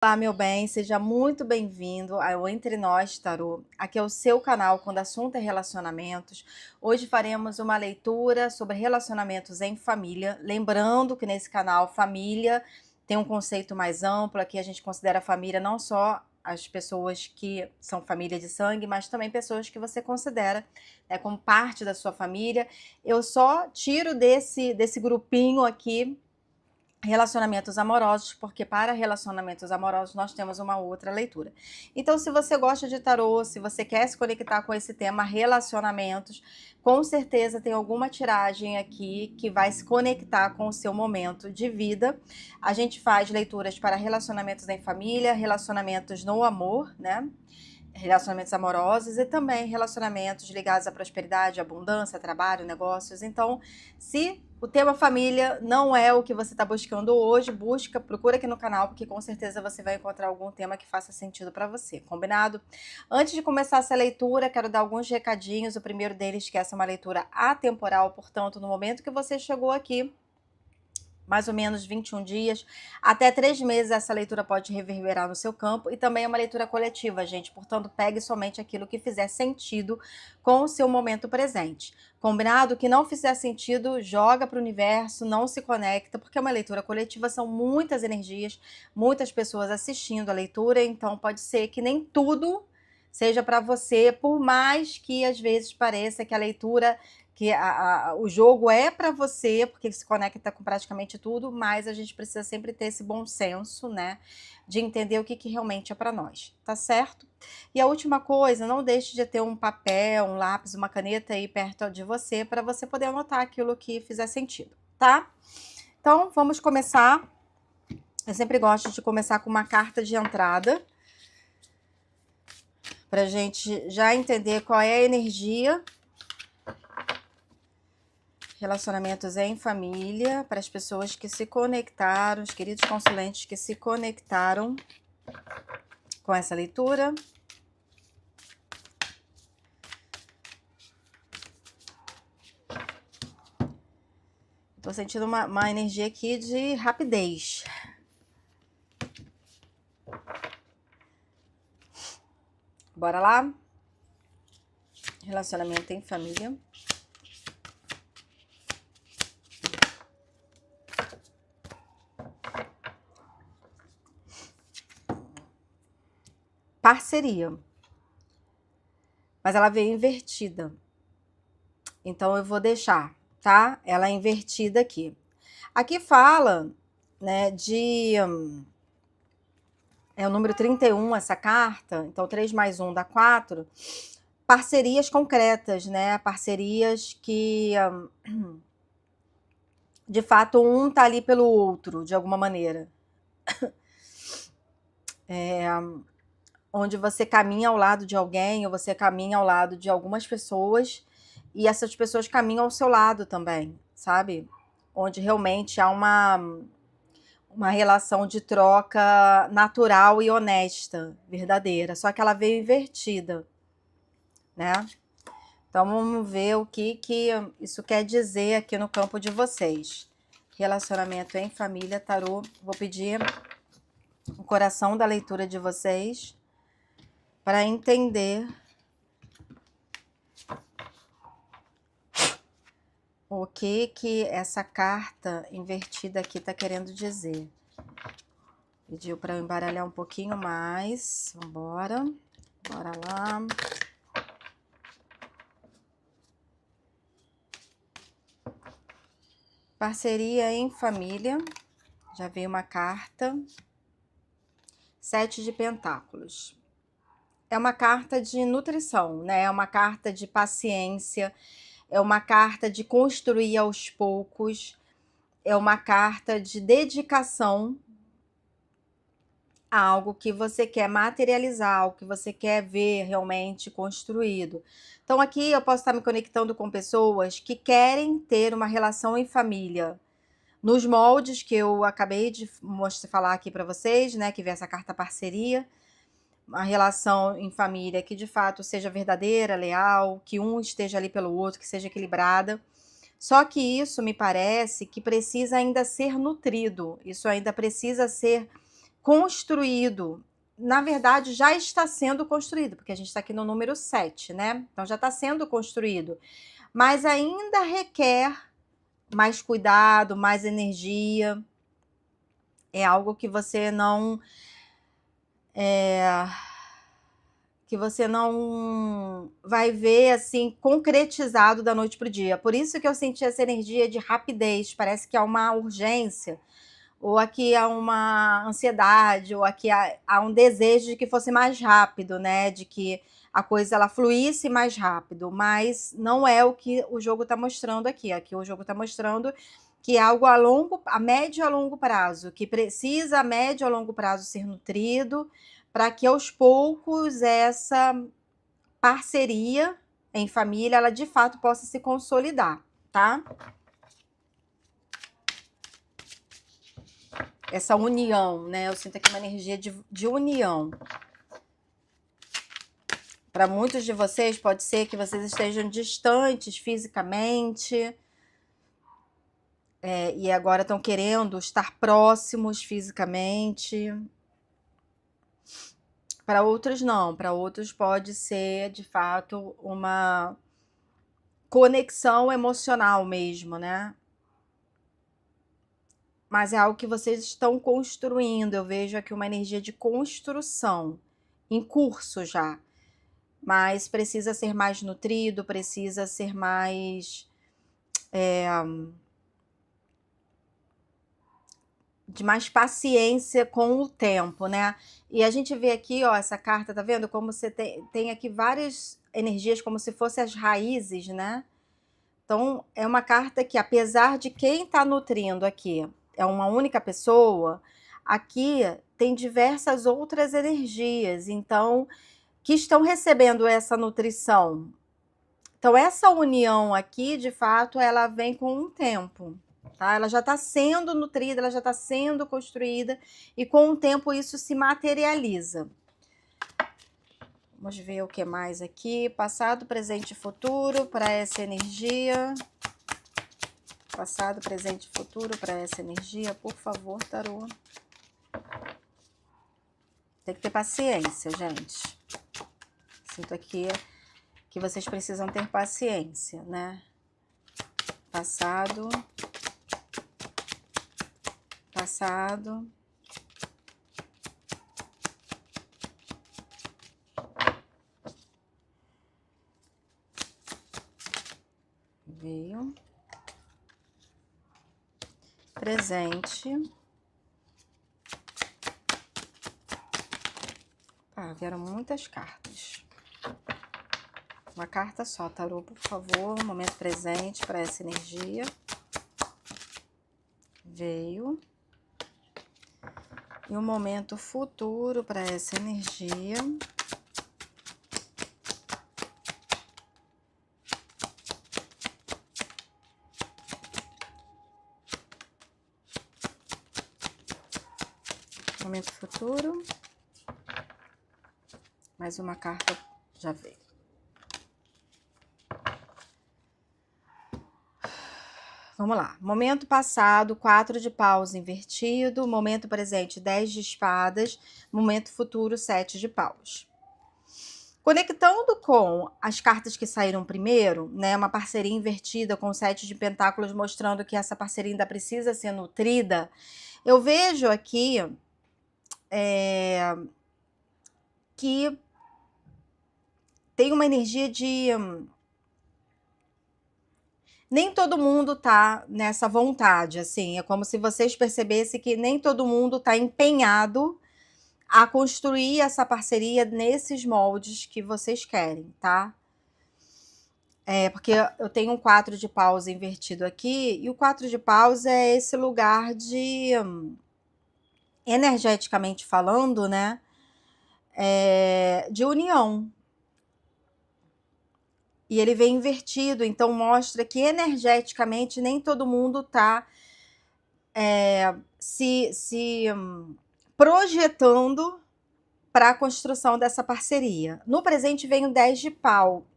Olá, meu bem, seja muito bem-vindo ao Entre Nós Tarô. Aqui é o seu canal quando o assunto é relacionamentos. Hoje faremos uma leitura sobre relacionamentos em família. Lembrando que nesse canal, família tem um conceito mais amplo. Aqui a gente considera família não só as pessoas que são família de sangue, mas também pessoas que você considera, né, como parte da sua família. Eu só tiro desse grupinho aqui relacionamentos amorosos, porque para relacionamentos amorosos nós temos uma outra leitura. Então, se você gosta de tarô, se você quer se conectar com esse tema relacionamentos, com certeza tem alguma tiragem aqui que vai se conectar com o seu momento de vida. A gente faz leituras para relacionamentos em família, relacionamentos no amor, né? Relacionamentos amorosos e também relacionamentos ligados à prosperidade, abundância, trabalho, negócios. Então, se o tema família não é o que você está buscando hoje, procura aqui no canal, porque com certeza você vai encontrar algum tema que faça sentido para você, combinado? Antes de começar essa leitura, quero dar alguns recadinhos. O primeiro deles que essa é uma leitura atemporal, portanto, no momento que você chegou aqui, mais ou menos 21 dias, até 3 meses essa leitura pode reverberar no seu campo, e também é uma leitura coletiva, gente, portanto pegue somente aquilo que fizer sentido com o seu momento presente. Combinado? Que não fizer sentido, joga para o universo, não se conecta, porque é uma leitura coletiva, são muitas energias, muitas pessoas assistindo a leitura, então pode ser que nem tudo seja para você, por mais que às vezes pareça que a leitura o jogo é para você, porque se conecta com praticamente tudo, mas a gente precisa sempre ter esse bom senso, né, de entender o que realmente é para nós, tá certo? E a última coisa, não deixe de ter um papel, um lápis, uma caneta aí perto de você, para você poder anotar aquilo que fizer sentido, tá? Então, vamos começar. Eu sempre gosto de começar com uma carta de entrada, pra gente já entender qual é a energia. Relacionamentos em família, para as pessoas que se conectaram, os queridos consulentes que se conectaram com essa leitura. Tô sentindo uma energia aqui de rapidez. Bora lá? Relacionamento em família. Parceria. Mas ela veio invertida. Então eu vou deixar, tá? Ela é invertida aqui. Aqui fala, né, de... é o número 31, essa carta. Então 3 mais 1 dá 4. Parcerias concretas, né? Parcerias que... de fato, um tá ali pelo outro, de alguma maneira. Onde você caminha ao lado de alguém, ou você caminha ao lado de algumas pessoas, e essas pessoas caminham ao seu lado também, sabe? Onde realmente há uma relação de troca natural e honesta, verdadeira. Só que ela veio invertida, né? Então vamos ver o que isso quer dizer aqui no campo de vocês. Relacionamento em família, tarô. Vou pedir o coração da leitura de vocês para entender o que essa carta invertida aqui está querendo dizer. Pediu para eu embaralhar um pouquinho mais. Vambora. Bora lá. Parceria em família. Já veio uma carta. 7 de Pentáculos. É uma carta de nutrição, né? É uma carta de paciência. É uma carta de construir aos poucos. É uma carta de dedicação a algo que você quer materializar, algo que você quer ver realmente construído. Então aqui eu posso estar me conectando com pessoas que querem ter uma relação em família, nos moldes que eu acabei de falar aqui para vocês, né, que vem essa carta parceria, uma relação em família que de fato seja verdadeira, leal, que um esteja ali pelo outro, que seja equilibrada. Só que isso me parece que precisa ainda ser nutrido, isso ainda precisa ser construído. Na verdade, já está sendo construído, porque a gente está aqui no número 7, né? Então já está sendo construído. Mas ainda requer mais cuidado, mais energia. É algo que você não vai ver assim concretizado da noite para o dia. Por isso que eu senti essa energia de rapidez, parece que há uma urgência, ou aqui há uma ansiedade, ou aqui há um desejo de que fosse mais rápido, né? De que a coisa ela fluísse mais rápido, mas não é o que o jogo está mostrando aqui. Aqui o jogo está mostrando que é algo a médio e a longo prazo, que precisa a médio e a longo prazo ser nutrido, para que aos poucos essa parceria em família, ela de fato possa se consolidar, tá? Essa união, né? Eu sinto aqui uma energia de união. Para muitos de vocês, pode ser que vocês estejam distantes fisicamente, e agora estão querendo estar próximos fisicamente. Para outros não, para outros pode ser de fato uma conexão emocional mesmo, né? Mas é algo que vocês estão construindo. Eu vejo aqui uma energia de construção em curso já, mas precisa ser mais nutrido, precisa ser mais de mais paciência com o tempo, né? E a gente vê aqui, ó, essa carta, tá vendo? Como você tem aqui várias energias, como se fossem as raízes, né? Então, é uma carta que, apesar de quem tá nutrindo aqui é uma única pessoa, aqui tem diversas outras energias, então, que estão recebendo essa nutrição. Então, essa união aqui, de fato, ela vem com um tempo. Tá? Ela já está sendo nutrida, ela já está sendo construída e com o tempo isso se materializa. Vamos ver o que mais aqui. Passado, presente e futuro para essa energia. Passado, presente e futuro para essa energia, por favor, tarô. Tem que ter paciência, gente. Sinto aqui que vocês precisam ter paciência, né? Passado. Passado. Veio. Presente. Ah, vieram muitas cartas. Uma carta só, tarô, por favor. Momento presente para essa energia. Veio. E um momento futuro para essa energia. Momento futuro. Mais uma carta já veio. Vamos lá. Momento passado, 4 de paus invertido. Momento presente, 10 de espadas. Momento futuro, 7 de paus. Conectando com as cartas que saíram primeiro, né? Uma parceria invertida com 7 de pentáculos, mostrando que essa parceria ainda precisa ser nutrida. Eu vejo aqui que tem uma energia de... nem todo mundo tá nessa vontade, assim, é como se vocês percebessem que nem todo mundo tá empenhado a construir essa parceria nesses moldes que vocês querem, tá? Porque eu tenho um 4 de paus invertido aqui, e o 4 de paus é esse lugar de, energeticamente falando, né, de união. E ele vem invertido, então mostra que energeticamente nem todo mundo está se projetando para a construção dessa parceria. No presente vem o 10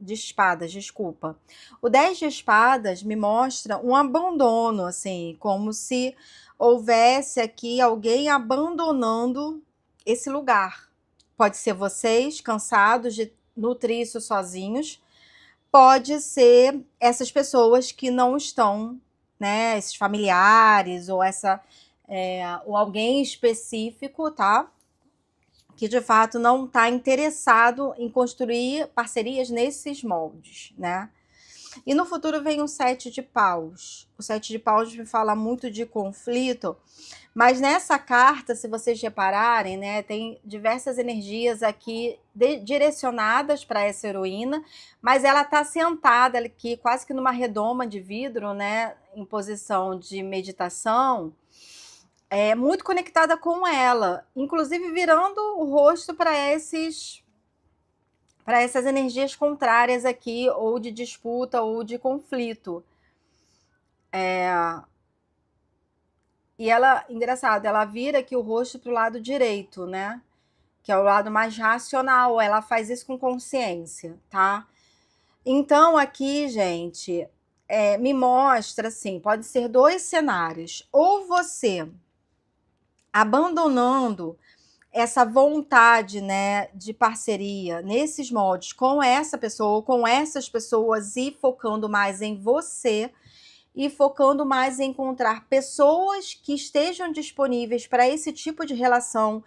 de espadas, desculpa. O 10 de espadas me mostra um abandono, assim, como se houvesse aqui alguém abandonando esse lugar. Pode ser vocês, cansados de nutrir isso sozinhos, pode ser essas pessoas que não estão, né, esses familiares ou ou alguém específico, tá? Que de fato não está interessado em construir parcerias nesses moldes, né? E no futuro vem o 7 de paus. O 7 de paus me fala muito de conflito, mas nessa carta, se vocês repararem, né, tem diversas energias aqui direcionadas para essa heroína, mas ela está sentada aqui quase que numa redoma de vidro, né, em posição de meditação, muito conectada com ela, inclusive virando o rosto para essas energias contrárias aqui, ou de disputa ou de conflito. E ela, engraçado, ela vira aqui o rosto para o lado direito, né? Que é o lado mais racional, ela faz isso com consciência, tá? Então aqui, gente, me mostra, assim, pode ser 2 cenários. Ou você abandonando essa vontade, né, de parceria nesses moldes com essa pessoa ou com essas pessoas e focando mais em você e focando mais em encontrar pessoas que estejam disponíveis para esse tipo de relação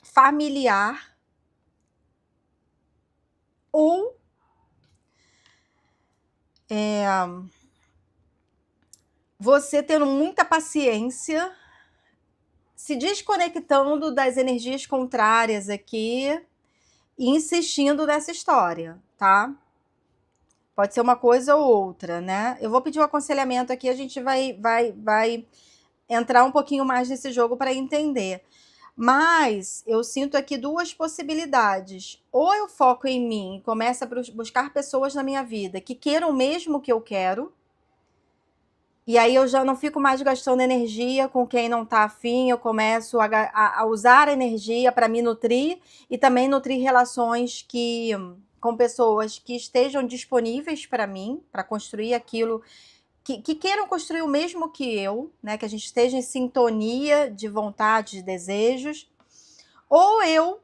familiar, ou você tendo muita paciência, se desconectando das energias contrárias aqui e insistindo nessa história, tá? Pode ser uma coisa ou outra, né? Eu vou pedir um aconselhamento aqui, a gente vai entrar um pouquinho mais nesse jogo para entender. Mas eu sinto aqui 2 possibilidades. Ou eu foco em mim e começo a buscar pessoas na minha vida que queiram o mesmo que eu quero, e aí eu já não fico mais gastando energia com quem não tá afim, eu começo a usar a energia para me nutrir e também nutrir relações com pessoas que estejam disponíveis para mim, para construir aquilo, que queiram construir o mesmo que eu, né? Que a gente esteja em sintonia de vontade, de desejos. Ou eu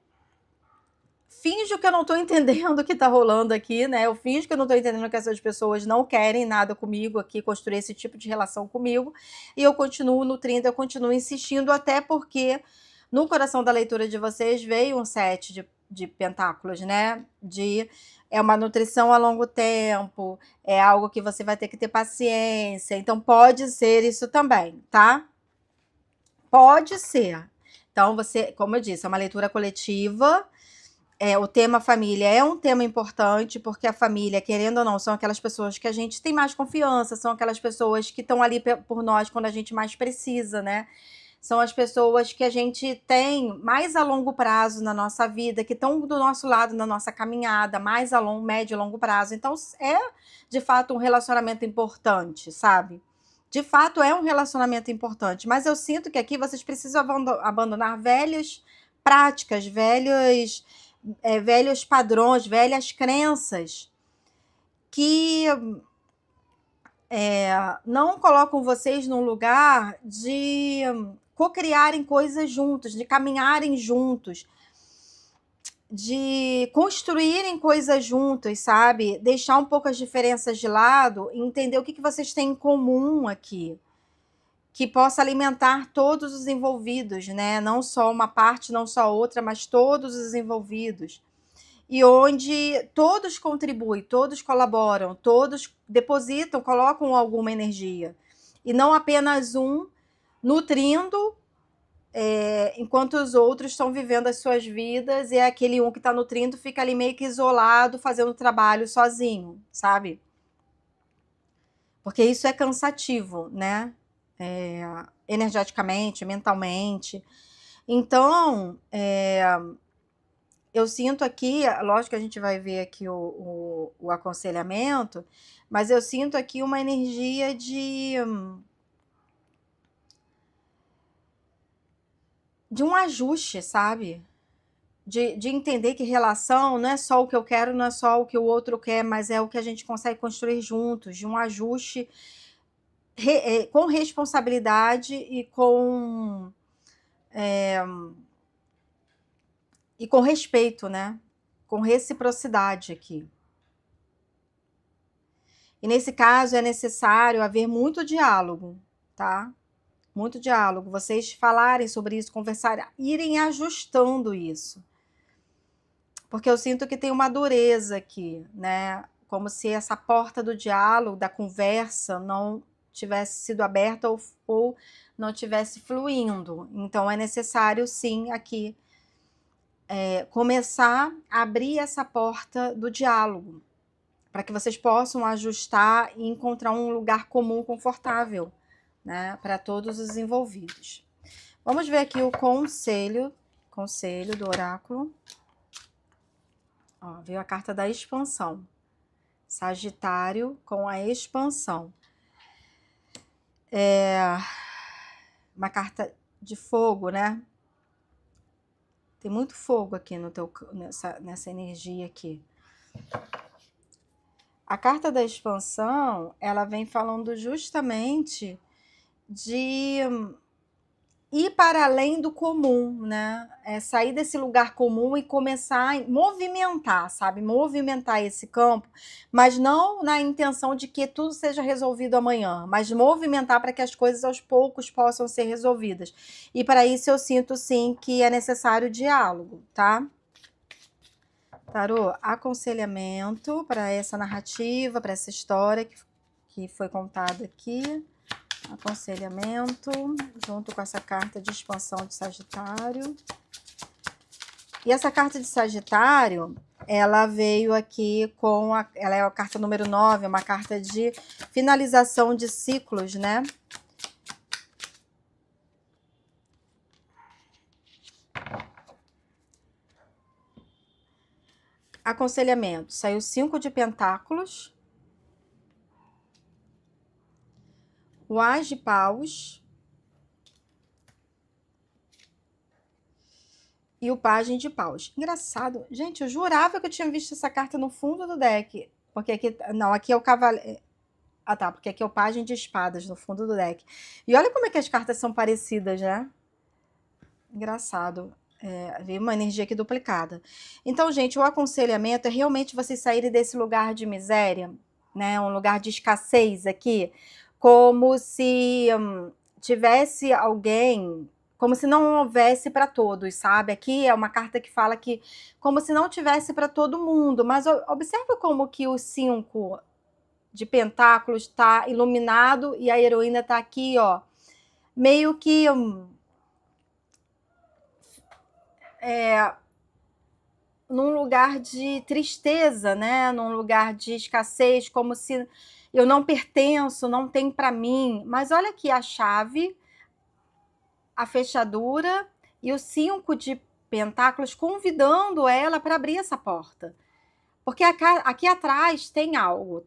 finjo que eu não tô entendendo o que tá rolando aqui, né? Eu finjo que eu não tô entendendo que essas pessoas não querem nada comigo aqui, construir esse tipo de relação comigo, e eu continuo nutrindo, eu continuo insistindo, até porque no coração da leitura de vocês veio um 7 de pentáculos, né? É uma nutrição a longo tempo, é algo que você vai ter que ter paciência, então pode ser isso também, tá? Pode ser. Então você, como eu disse, é uma leitura coletiva. O tema família é um tema importante, porque a família, querendo ou não, são aquelas pessoas que a gente tem mais confiança, são aquelas pessoas que estão ali por nós quando a gente mais precisa, né? São as pessoas que a gente tem mais a longo prazo na nossa vida, que estão do nosso lado na nossa caminhada, mais a médio e longo prazo. Então, é de fato um relacionamento importante, sabe? De fato, é um relacionamento importante, mas eu sinto que aqui vocês precisam abandonar velhas práticas, velhos padrões, velhas crenças que não colocam vocês num lugar de co-criarem coisas juntos, de caminharem juntos, de construírem coisas juntos, sabe? Deixar um pouco as diferenças de lado e entender o que vocês têm em comum aqui, que possa alimentar todos os envolvidos, né? Não só uma parte, não só outra, mas todos os envolvidos. E onde todos contribuem, todos colaboram, todos depositam, colocam alguma energia. E não apenas um nutrindo, enquanto os outros estão vivendo as suas vidas, e é aquele um que está nutrindo fica ali meio que isolado, fazendo o trabalho sozinho, sabe? Porque isso é cansativo, né? Energeticamente, mentalmente. Então, eu sinto aqui, lógico que a gente vai ver aqui o aconselhamento, mas eu sinto aqui uma energia de um ajuste, sabe? De entender que relação não é só o que eu quero, não é só o que o outro quer, mas é o que a gente consegue construir juntos, de um ajuste com responsabilidade e com respeito, né? Com reciprocidade aqui. E nesse caso é necessário haver muito diálogo, tá? Muito diálogo. Vocês falarem sobre isso, conversarem, irem ajustando isso. Porque eu sinto que tem uma dureza aqui, né? Como se essa porta do diálogo, da conversa, não tivesse sido aberta ou não tivesse fluindo. Então é necessário sim aqui começar a abrir essa porta do diálogo, para que vocês possam ajustar e encontrar um lugar comum confortável, né, para todos os envolvidos. Vamos ver aqui o conselho do oráculo. Ó, veio a carta da expansão. Sagitário com a expansão. Uma carta de fogo, né? Tem muito fogo aqui nessa energia aqui. A carta da expansão, ela vem falando justamente de ir para além do comum, né? Sair desse lugar comum e começar a movimentar, sabe? Movimentar esse campo, mas não na intenção de que tudo seja resolvido amanhã, mas movimentar para que as coisas aos poucos possam ser resolvidas. E para isso eu sinto sim que é necessário diálogo, tá? Tarô, aconselhamento para essa narrativa, para essa história que foi contada aqui. Aconselhamento, junto com essa carta de expansão de Sagitário. E essa carta de Sagitário, ela veio aqui ela é a carta número 9, uma carta de finalização de ciclos, né? Aconselhamento, saiu 5 de pentáculos. O As de Paus e o Pajem de Paus. Engraçado. Gente, eu jurava que eu tinha visto essa carta no fundo do deck. Porque aqui... Não, aqui é o Cavaleiro... Ah, tá. Porque aqui é o Pajem de Espadas no fundo do deck. E olha como é que as cartas são parecidas, né? Engraçado. Veio uma energia aqui duplicada. Então, gente, o aconselhamento é realmente vocês saírem desse lugar de miséria, né? Um lugar de escassez aqui. Como se tivesse alguém, como se não houvesse para todos, sabe? Aqui é uma carta que fala que como se não tivesse para todo mundo, mas observa como que o 5 de pentáculos está iluminado e a heroína está aqui, ó, meio que num lugar de tristeza, né? Num lugar de escassez, como se eu não pertenço, não tem para mim. Mas olha aqui a chave, a fechadura e o 5 de pentáculos convidando ela para abrir essa porta. Porque aqui atrás tem algo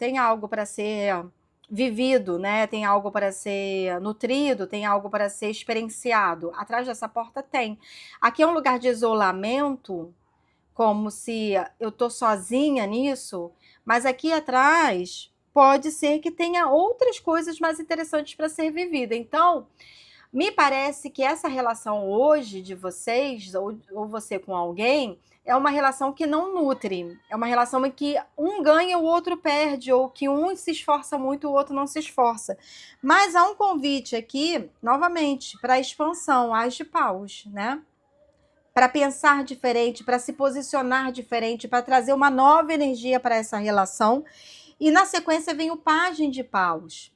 para ser vivido, né? Tem algo para ser nutrido, tem algo para ser experienciado. Atrás dessa porta tem. Aqui é um lugar de isolamento, como se eu tô sozinha nisso, mas aqui atrás pode ser que tenha outras coisas mais interessantes para ser vivida. Então, me parece que essa relação hoje de vocês, ou você com alguém, é uma relação que não nutre. É uma relação em que um ganha, o outro perde, ou que um se esforça muito, o outro não se esforça. Mas há um convite aqui, novamente, para a expansão, As de Paus, né? Para pensar diferente, para se posicionar diferente, para trazer uma nova energia para essa relação. E na sequência vem o Pajem de Paus.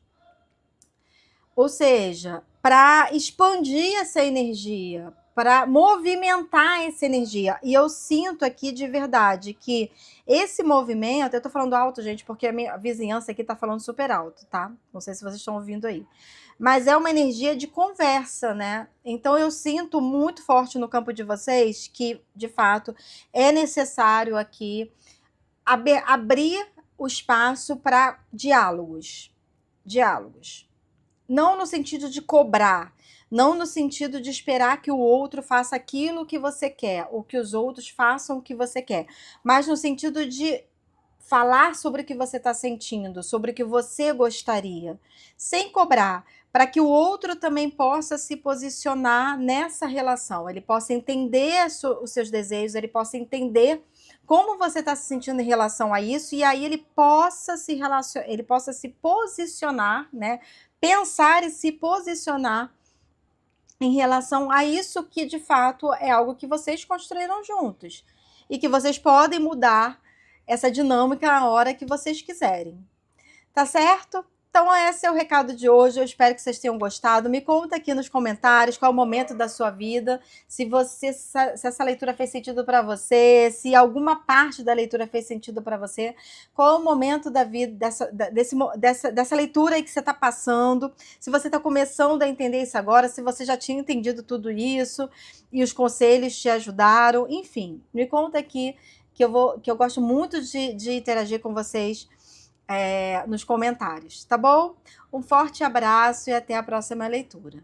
Ou seja, para expandir essa energia, para movimentar essa energia. E eu sinto aqui de verdade que esse movimento, eu tô falando alto, gente, porque a minha vizinhança aqui tá falando super alto, tá? Não sei se vocês estão ouvindo aí. Mas é uma energia de conversa, né? Então eu sinto muito forte no campo de vocês que, de fato, é necessário aqui abrir o espaço para diálogos. Diálogos. Não no sentido de cobrar, não no sentido de esperar que o outro faça aquilo que você quer, ou que os outros façam o que você quer, mas no sentido de falar sobre o que você está sentindo, sobre o que você gostaria, sem cobrar, para que o outro também possa se posicionar nessa relação, ele possa entender os seus desejos, ele possa entender como você está se sentindo em relação a isso, e aí ele possa ele possa se posicionar, né? Pensar e se posicionar em relação a isso que de fato é algo que vocês construíram juntos e que vocês podem mudar essa dinâmica a hora que vocês quiserem. Tá certo? Então esse é o recado de hoje, eu espero que vocês tenham gostado. Me conta aqui nos comentários qual é o momento da sua vida, se essa leitura fez sentido para você, se alguma parte da leitura fez sentido para você, qual é o momento da vida dessa leitura aí que você está passando, se você está começando a entender isso agora, se você já tinha entendido tudo isso e os conselhos te ajudaram, enfim, me conta aqui que eu gosto muito de interagir com vocês nos comentários, tá bom? Um forte abraço e até a próxima leitura.